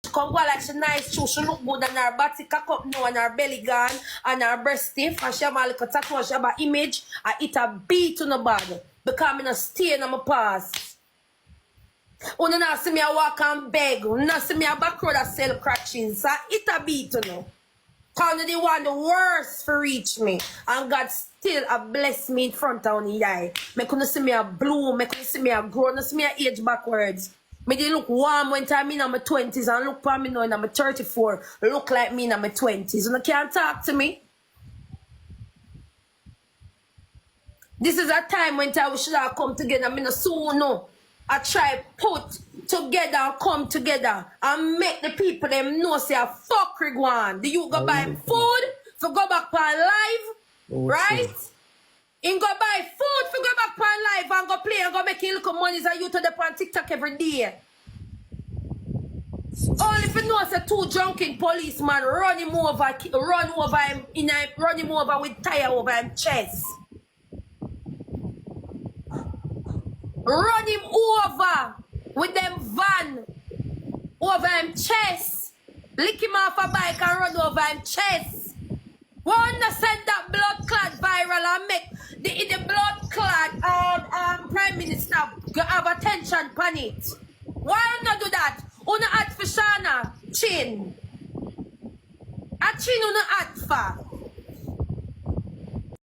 She come go like she nice too. She look good and her body cock up now and her belly gone and her breast stiff and she have a little tattoo, she have an image and it a beat on the body. Because I'm in a stain on my past. You don't see me a walk and beg. You don't see me a back road a sell crutches. So it a beat on you. Because they want the worst for reach me. And God still a bless me in front of the eye. Me couldn't see me a bloom. Me couldn't see me a grow. Not see me a age backwards. Me did look warm when I'm in my 20s and look for me now in my 34. Look like me in my 20s. You can't talk to me. This is a time when we should have come together. I mean, soon no. I try put together and come together and make the people them know say a fuck Rigwan. Do you go buy food for go back for live? Right? In go buy food for go back for live and go play and go make a little money so you to the on TikTok every day. Only if you know say two drunken policemen run him over with tire over him chest. Run him over with them van over him chest. Lick him off a bike and run over him chest. Wanna send that blood clot viral and make the blood clot Prime Minister have attention on it. Why not do that? Una add for Shauna Chin. A Chin una add for.